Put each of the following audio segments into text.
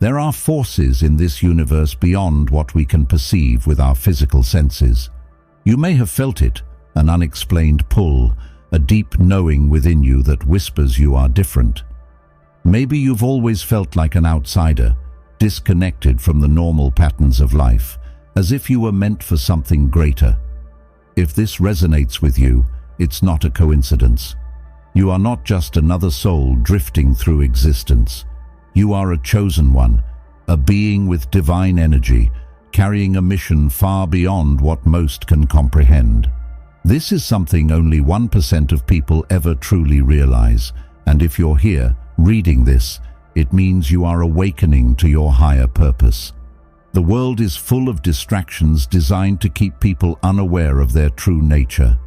There are forces in this universe beyond what we can perceive with our physical senses. You may have felt it, an unexplained pull, a deep knowing within you that whispers you are different. Maybe you've always felt like an outsider, disconnected from the normal patterns of life, as if you were meant for something greater. If this resonates with you, it's not a coincidence. You are not just another soul drifting through existence. You are a chosen one, a being with divine energy, carrying a mission far beyond what most can comprehend. This is something only 1% of people ever truly realize, and if you're here, reading this, it means you are awakening to your higher purpose. The world is full of distractions designed to keep people unaware of their true nature.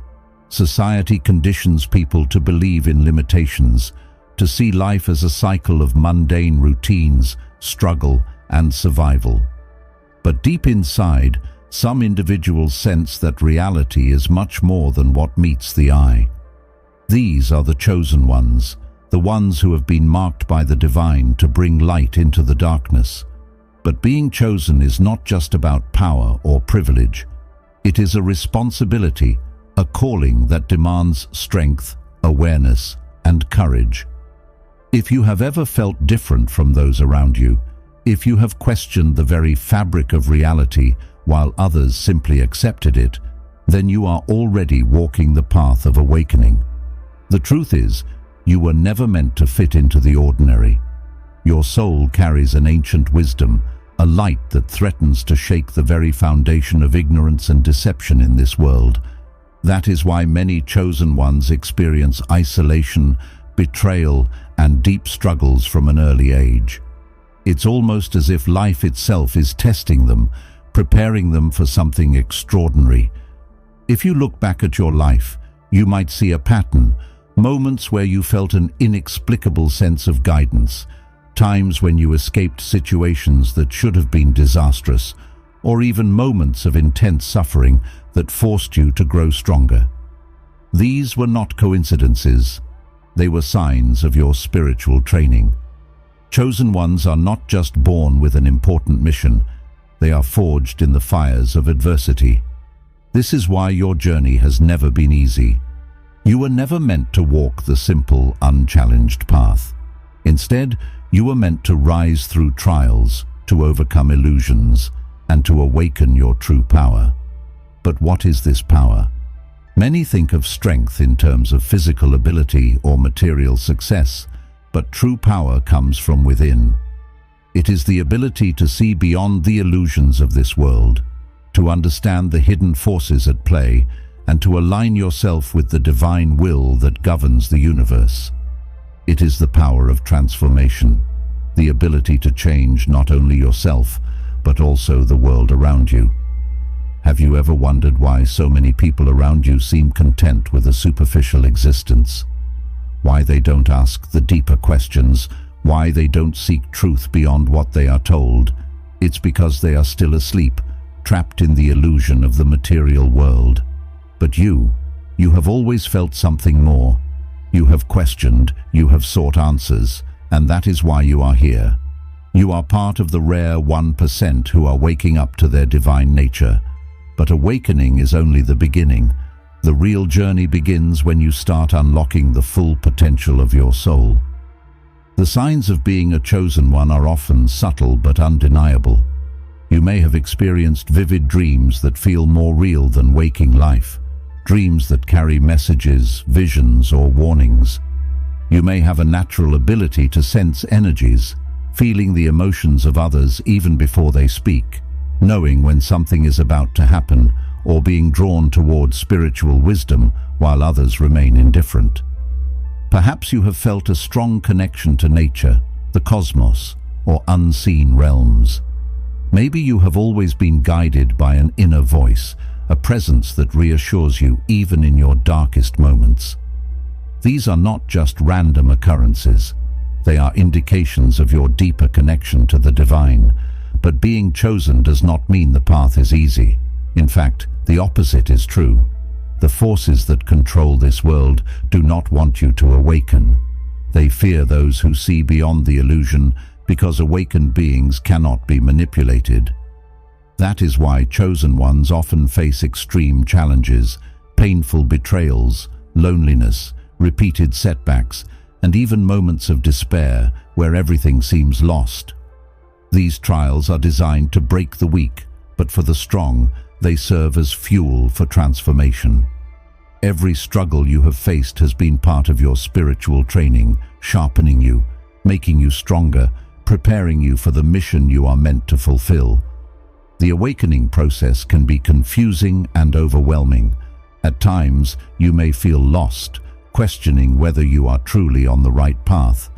Society conditions people to believe in limitations, to see life as a cycle of mundane routines, struggle, and survival. But deep inside, some individuals sense that reality is much more than what meets the eye. These are the chosen ones, the ones who have been marked by the divine to bring light into the darkness. But being chosen is not just about power or privilege. It is a responsibility, a calling that demands strength, awareness, and courage. If you have ever felt different from those around you, if you have questioned the very fabric of reality while others simply accepted it, then you are already walking the path of awakening. The truth is, you were never meant to fit into the ordinary. Your soul carries an ancient wisdom, a light that threatens to shake the very foundation of ignorance and deception in this world. That is why many chosen ones experience isolation, betrayal, and deep struggles from an early age. It's almost as if life itself is testing them, preparing them for something extraordinary. If you look back at your life, you might see a pattern, moments where you felt an inexplicable sense of guidance, times when you escaped situations that should have been disastrous, or even moments of intense suffering that forced you to grow stronger. These were not coincidences. They were signs of your spiritual training. Chosen ones are not just born with an important mission, they are forged in the fires of adversity. This is why your journey has never been easy. You were never meant to walk the simple, unchallenged path. Instead, you were meant to rise through trials, to overcome illusions, and to awaken your true power. But what is this power? Many think of strength in terms of physical ability or material success, but true power comes from within. It is the ability to see beyond the illusions of this world, to understand the hidden forces at play, and to align yourself with the divine will that governs the universe. It is the power of transformation, the ability to change not only yourself, but also the world around you. Have you ever wondered why so many people around you seem content with a superficial existence? Why they don't ask the deeper questions? Why they don't seek truth beyond what they are told? It's because they are still asleep, trapped in the illusion of the material world. But you have always felt something more. You have questioned, you have sought answers, and that is why you are here. You are part of the rare 1% who are waking up to their divine nature. But awakening is only the beginning. The real journey begins when you start unlocking the full potential of your soul. The signs of being a chosen one are often subtle but undeniable. You may have experienced vivid dreams that feel more real than waking life. Dreams that carry messages, visions, or warnings. You may have a natural ability to sense energies, feeling the emotions of others even before they speak, knowing when something is about to happen, or being drawn towards spiritual wisdom while others remain indifferent. Perhaps you have felt a strong connection to nature, the cosmos, or unseen realms. Maybe you have always been guided by an inner voice, a presence that reassures you even in your darkest moments. These are not just random occurrences. They are indications of your deeper connection to the divine. But being chosen does not mean the path is easy. In fact, the opposite is true. The forces that control this world do not want you to awaken. They fear those who see beyond the illusion, because awakened beings cannot be manipulated. That is why chosen ones often face extreme challenges, painful betrayals, loneliness, repeated setbacks, and even moments of despair where everything seems lost. These trials are designed to break the weak, but for the strong, they serve as fuel for transformation. Every struggle you have faced has been part of your spiritual training, sharpening you, making you stronger, preparing you for the mission you are meant to fulfill. The awakening process can be confusing and overwhelming. At times, you may feel lost, questioning whether you are truly on the right path.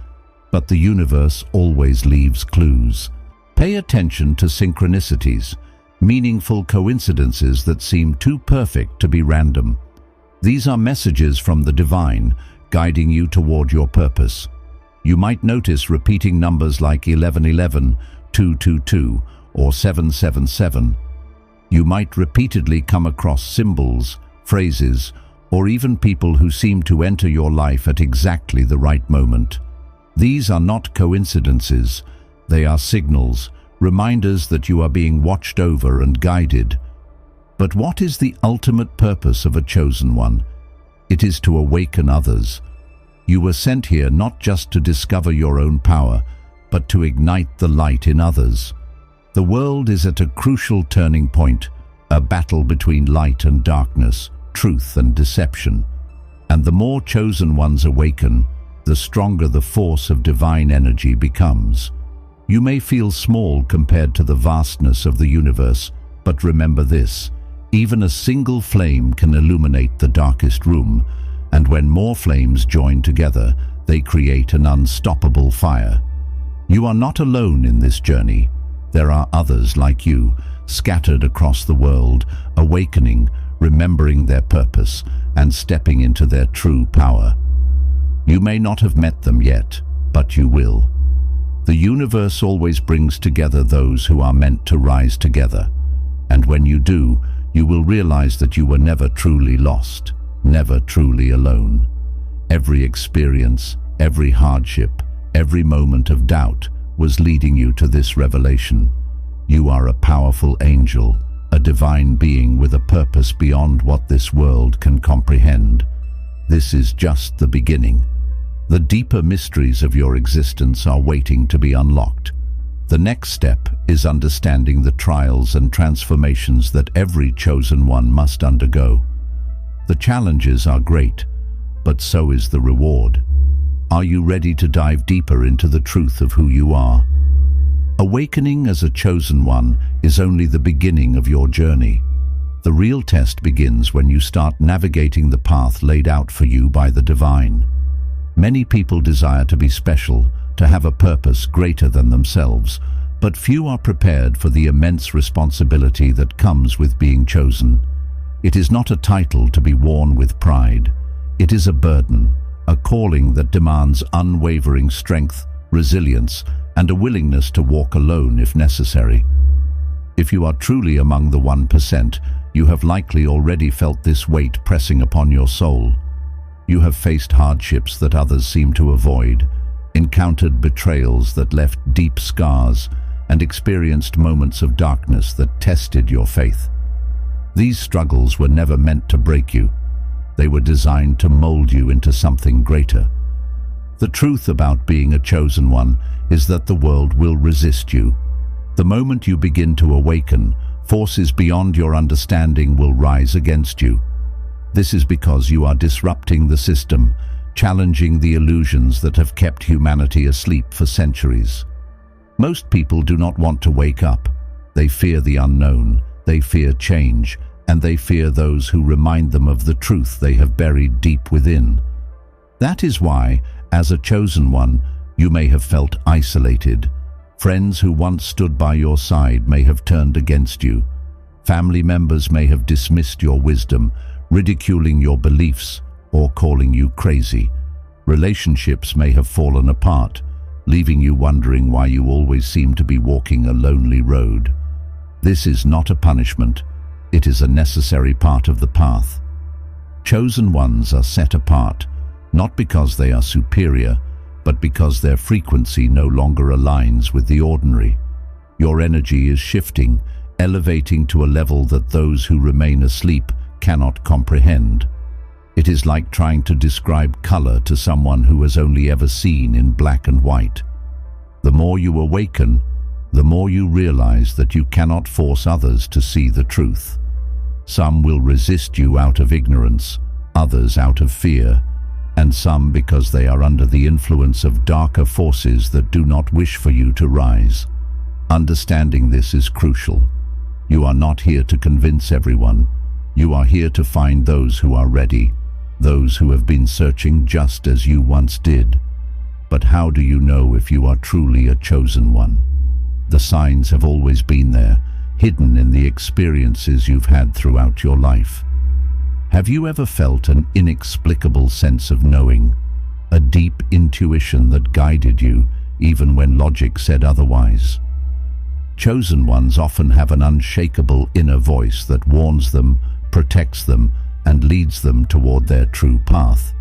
But the universe always leaves clues. Pay attention to synchronicities, meaningful coincidences that seem too perfect to be random. These are messages from the divine, guiding you toward your purpose. You might notice repeating numbers like 1111, 222, or 777. You might repeatedly come across symbols, phrases, or even people who seem to enter your life at exactly the right moment. These are not coincidences. They are signals, reminders that you are being watched over and guided. But what is the ultimate purpose of a chosen one? It is to awaken others. You were sent here not just to discover your own power, but to ignite the light in others. The world is at a crucial turning point, a battle between light and darkness, truth and deception. And the more chosen ones awaken, the stronger the force of divine energy becomes. You may feel small compared to the vastness of the universe, but remember this: even a single flame can illuminate the darkest room, and when more flames join together, they create an unstoppable fire. You are not alone in this journey. There are others like you, scattered across the world, awakening, remembering their purpose, and stepping into their true power. You may not have met them yet, but you will. The universe always brings together those who are meant to rise together. And when you do, you will realize that you were never truly lost, never truly alone. Every experience, every hardship, every moment of doubt was leading you to this revelation. You are a powerful angel, a divine being with a purpose beyond what this world can comprehend. This is just the beginning. The deeper mysteries of your existence are waiting to be unlocked. The next step is understanding the trials and transformations that every chosen one must undergo. The challenges are great, but so is the reward. Are you ready to dive deeper into the truth of who you are? Awakening as a chosen one is only the beginning of your journey. The real test begins when you start navigating the path laid out for you by the divine. Many people desire to be special, to have a purpose greater than themselves, but few are prepared for the immense responsibility that comes with being chosen. It is not a title to be worn with pride. It is a burden, a calling that demands unwavering strength, resilience, and a willingness to walk alone if necessary. If you are truly among the 1%, you have likely already felt this weight pressing upon your soul. You have faced hardships that others seem to avoid, encountered betrayals that left deep scars, and experienced moments of darkness that tested your faith. These struggles were never meant to break you. They were designed to mold you into something greater. The truth about being a chosen one is that the world will resist you. The moment you begin to awaken, forces beyond your understanding will rise against you. This is because you are disrupting the system, challenging the illusions that have kept humanity asleep for centuries. Most people do not want to wake up. They fear the unknown, they fear change, and they fear those who remind them of the truth they have buried deep within. That is why, as a chosen one, you may have felt isolated. Friends who once stood by your side may have turned against you. Family members may have dismissed your wisdom, ridiculing your beliefs or calling you crazy. Relationships may have fallen apart, leaving you wondering why you always seem to be walking a lonely road. This is not a punishment. It is a necessary part of the path. Chosen ones are set apart, not because they are superior, but because their frequency no longer aligns with the ordinary. Your energy is shifting, elevating to a level that those who remain asleep cannot comprehend. It is like trying to describe color to someone who has only ever seen in black and white. The more you awaken, the more you realize that you cannot force others to see the truth. Some will resist you out of ignorance, others out of fear, and some because they are under the influence of darker forces that do not wish for you to rise. Understanding this is crucial. You are not here to convince everyone. You are here to find those who are ready, those who have been searching just as you once did. But how do you know if you are truly a chosen one? The signs have always been there, hidden in the experiences you've had throughout your life. Have you ever felt an inexplicable sense of knowing, a deep intuition that guided you even when logic said otherwise? Chosen ones often have an unshakable inner voice that warns them, protects them, and leads them toward their true path.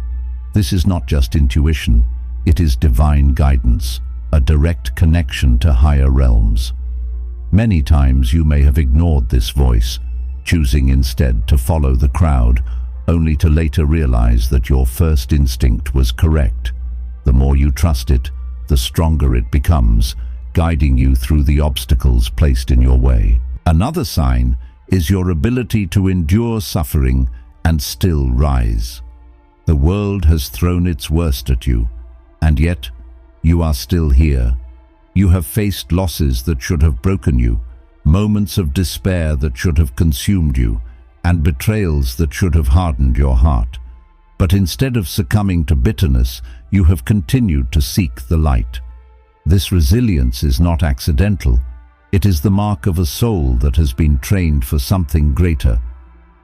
This is not just intuition, it is divine guidance, a direct connection to higher realms. Many times you may have ignored this voice, choosing instead to follow the crowd, only to later realize that your first instinct was correct. The more you trust it, the stronger it becomes, guiding you through the obstacles placed in your way. Another sign is your ability to endure suffering and still rise. The world has thrown its worst at you, and yet you are still here. You have faced losses that should have broken you, moments of despair that should have consumed you, and betrayals that should have hardened your heart. But instead of succumbing to bitterness, you have continued to seek the light. This resilience is not accidental. It is the mark of a soul that has been trained for something greater.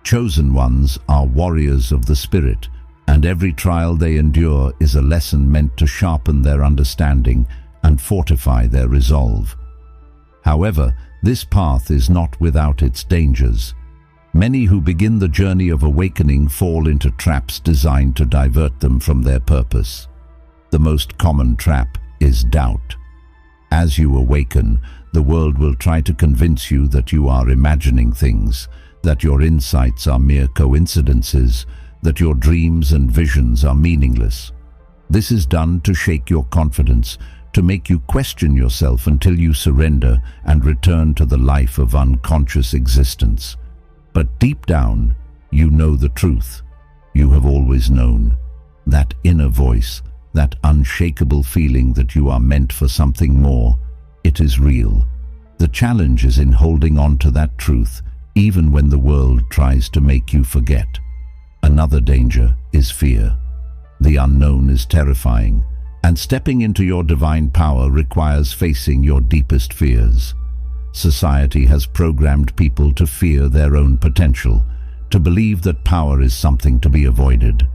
Chosen ones are warriors of the spirit, and every trial they endure is a lesson meant to sharpen their understanding and fortify their resolve. However, this path is not without its dangers. Many who begin the journey of awakening fall into traps designed to divert them from their purpose. The most common trap is doubt. As you awaken, the world will try to convince you that you are imagining things, that your insights are mere coincidences, that your dreams and visions are meaningless. This is done to shake your confidence, to make you question yourself until you surrender and return to the life of unconscious existence. But deep down, you know the truth. You have always known. That inner voice, that unshakable feeling that you are meant for something more, it is real. The challenge is in holding on to that truth, even when the world tries to make you forget. Another danger is fear. The unknown is terrifying, and stepping into your divine power requires facing your deepest fears. Society has programmed people to fear their own potential, to believe that power is something to be avoided.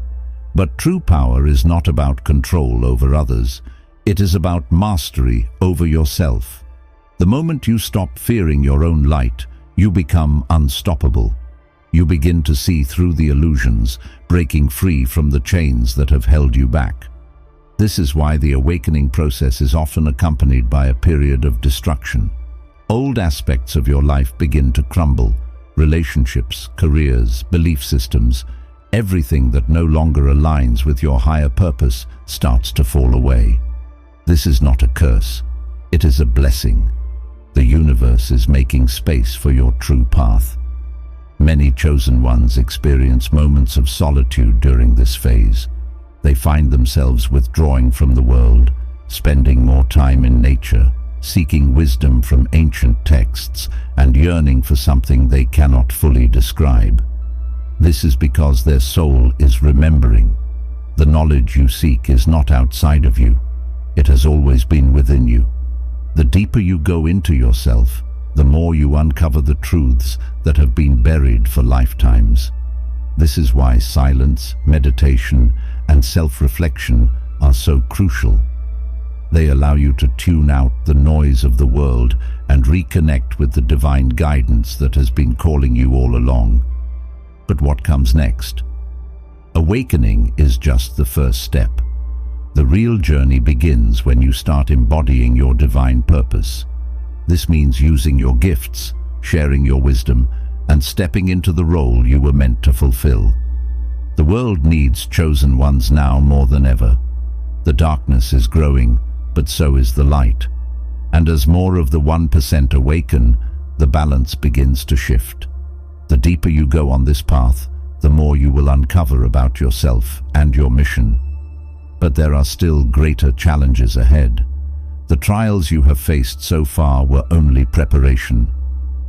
But true power is not about control over others. It is about mastery over yourself. The moment you stop fearing your own light, you become unstoppable. You begin to see through the illusions, breaking free from the chains that have held you back. This is why the awakening process is often accompanied by a period of destruction. Old aspects of your life begin to crumble. Relationships, careers, belief systems, everything that no longer aligns with your higher purpose starts to fall away. This is not a curse. It is a blessing. The universe is making space for your true path. Many chosen ones experience moments of solitude during this phase. They find themselves withdrawing from the world, spending more time in nature, seeking wisdom from ancient texts, and yearning for something they cannot fully describe. This is because their soul is remembering. The knowledge you seek is not outside of you. It has always been within you. The deeper you go into yourself, the more you uncover the truths that have been buried for lifetimes. This is why silence, meditation, and self-reflection are so crucial. They allow you to tune out the noise of the world and reconnect with the divine guidance that has been calling you all along. But what comes next? Awakening is just the first step. The real journey begins when you start embodying your divine purpose. This means using your gifts, sharing your wisdom, and stepping into the role you were meant to fulfill. The world needs chosen ones now more than ever. The darkness is growing, but so is the light. And as more of the 1% awaken, the balance begins to shift. The deeper you go on this path, the more you will uncover about yourself and your mission. But there are still greater challenges ahead. The trials you have faced so far were only preparation.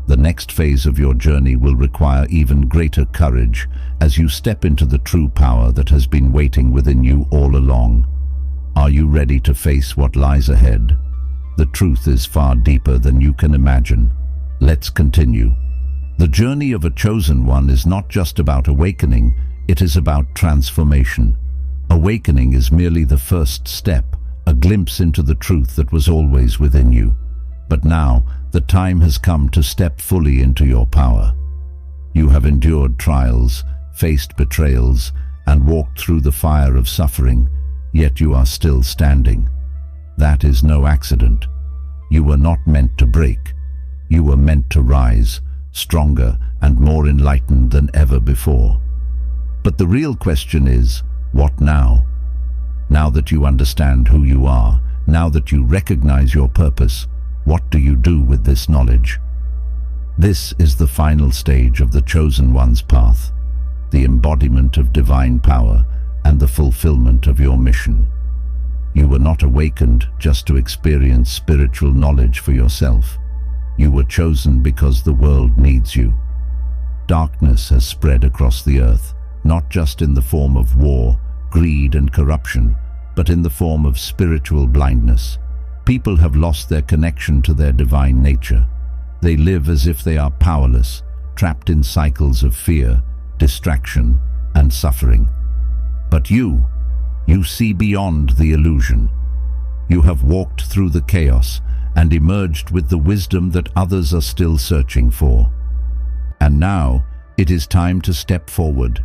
The next phase of your journey will require even greater courage as you step into the true power that has been waiting within you all along. Are you ready to face what lies ahead? The truth is far deeper than you can imagine. Let's continue. The journey of a chosen one is not just about awakening, it is about transformation. Awakening is merely the first step, a glimpse into the truth that was always within you. But now, the time has come to step fully into your power. You have endured trials, faced betrayals, and walked through the fire of suffering, yet you are still standing. That is no accident. You were not meant to break. You were meant to rise, stronger and more enlightened than ever before. But the real question is, what now? Now that you understand who you are, now that you recognize your purpose, what do you do with this knowledge? This is the final stage of the chosen one's path, the embodiment of divine power and the fulfillment of your mission. You were not awakened just to experience spiritual knowledge for yourself. You were chosen because the world needs you. Darkness has spread across the earth, not just in the form of war, greed and corruption, but in the form of spiritual blindness. People have lost their connection to their divine nature. They live as if they are powerless, trapped in cycles of fear, distraction, and suffering. But you see beyond the illusion. You have walked through the chaos and emerged with the wisdom that others are still searching for. And now it is time to step forward,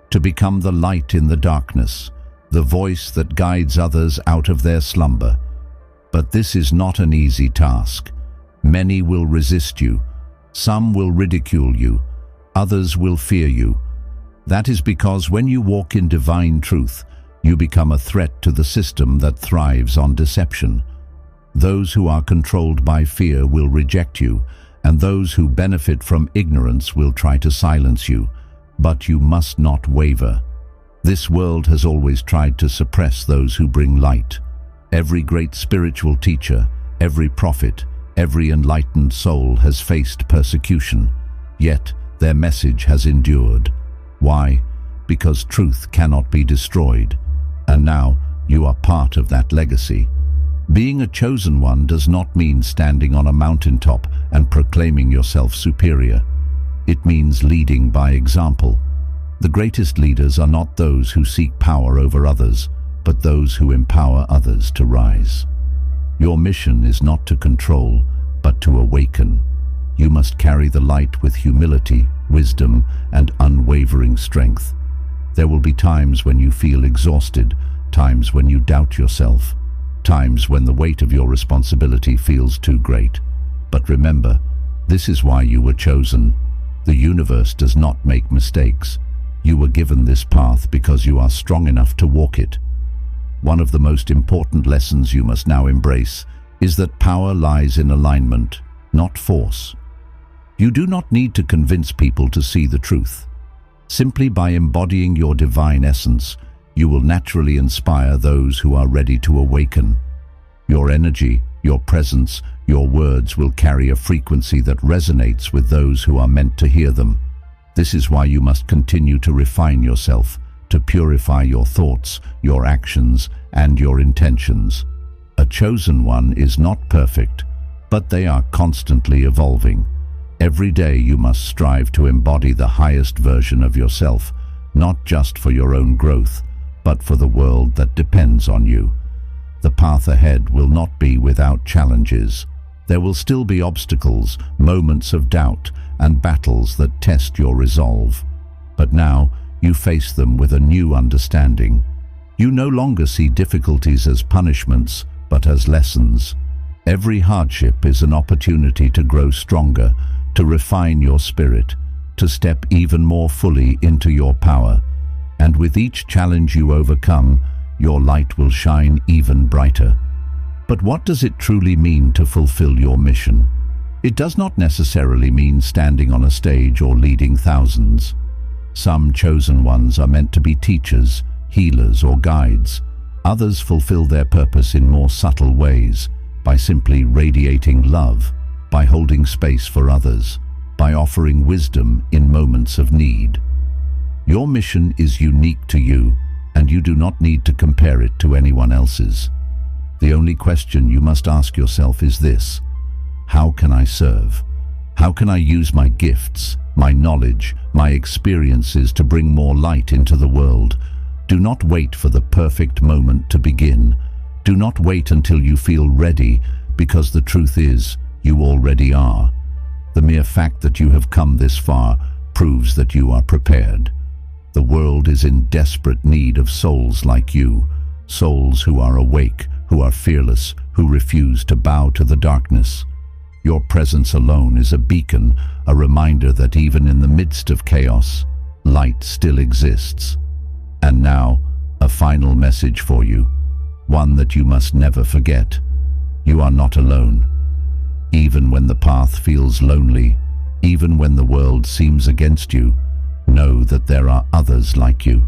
to become the light in the darkness, the voice that guides others out of their slumber. But this is not an easy task. Many will resist you. Some will ridicule you. Others will fear you. That is because when you walk in divine truth, you become a threat to the system that thrives on deception. Those who are controlled by fear will reject you, and those who benefit from ignorance will try to silence you. But you must not waver. This world has always tried to suppress those who bring light. Every great spiritual teacher, every prophet, every enlightened soul has faced persecution, yet their message has endured. Why? Because truth cannot be destroyed. And now you are part of that legacy. Being a chosen one does not mean standing on a mountaintop and proclaiming yourself superior. It means leading by example. The greatest leaders are not those who seek power over others, but those who empower others to rise. Your mission is not to control, but to awaken. You must carry the light with humility, wisdom, and unwavering strength. There will be times when you feel exhausted, times when you doubt yourself, times when the weight of your responsibility feels too great. But remember, this is why you were chosen. The universe does not make mistakes. You were given this path because you are strong enough to walk it. One of the most important lessons you must now embrace is that power lies in alignment, not force. You do not need to convince people to see the truth. Simply by embodying your divine essence, you will naturally inspire those who are ready to awaken. Your energy, your presence, your words will carry a frequency that resonates with those who are meant to hear them. This is why you must continue to refine yourself, to purify your thoughts, your actions, and your intentions. A chosen one is not perfect, but they are constantly evolving. Every day you must strive to embody the highest version of yourself, not just for your own growth, but for the world that depends on you. The path ahead will not be without challenges. There will still be obstacles, moments of doubt, and battles that test your resolve. But now, you face them with a new understanding. You no longer see difficulties as punishments, but as lessons. Every hardship is an opportunity to grow stronger, to refine your spirit, to step even more fully into your power. And with each challenge you overcome, your light will shine even brighter. But what does it truly mean to fulfill your mission? It does not necessarily mean standing on a stage or leading thousands. Some chosen ones are meant to be teachers, healers, or guides. Others fulfill their purpose in more subtle ways, by simply radiating love, by holding space for others, by offering wisdom in moments of need. Your mission is unique to you, and you do not need to compare it to anyone else's. The only question you must ask yourself is this: how can I serve? How can I use my gifts, my knowledge, my experiences to bring more light into the world? Do not wait for the perfect moment to begin. Do not wait until you feel ready, because the truth is, you already are. The mere fact that you have come this far proves that you are prepared. The world is in desperate need of souls like you, souls who are awake, who are fearless, who refuse to bow to the darkness. Your presence alone is a beacon, a reminder that even in the midst of chaos, light still exists. And now, a final message for you, one that you must never forget. You are not alone. Even when the path feels lonely, even when the world seems against you, know that there are others like you.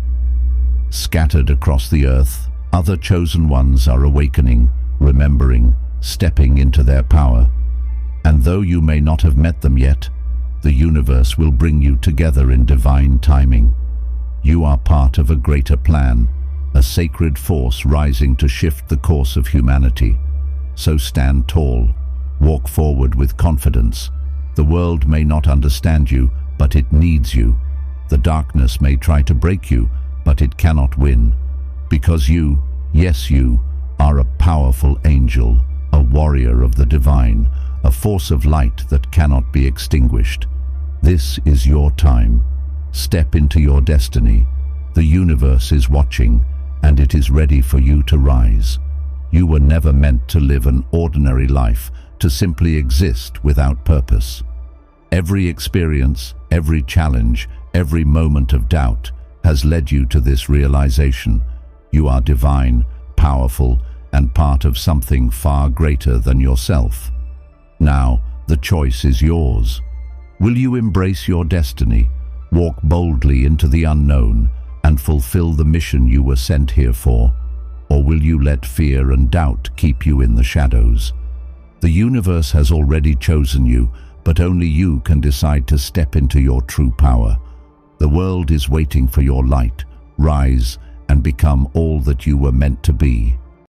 Scattered across the earth, other chosen ones are awakening, remembering, stepping into their power. And though you may not have met them yet, the universe will bring you together in divine timing. You are part of a greater plan, a sacred force rising to shift the course of humanity. So stand tall, walk forward with confidence. The world may not understand you, but it needs you. The darkness may try to break you, but it cannot win. Because you, yes you, are a powerful angel, a warrior of the divine, a force of light that cannot be extinguished. This is your time. Step into your destiny. The universe is watching, and it is ready for you to rise. You were never meant to live an ordinary life, to simply exist without purpose. Every experience, every challenge, every moment of doubt has led you to this realization. You are divine, powerful, and part of something far greater than yourself. Now, the choice is yours. Will you embrace your destiny, walk boldly into the unknown, and fulfill the mission you were sent here for? Or will you let fear and doubt keep you in the shadows? The universe has already chosen you, but only you can decide to step into your true power. The world is waiting for your light. Rise and become all that you were meant to be.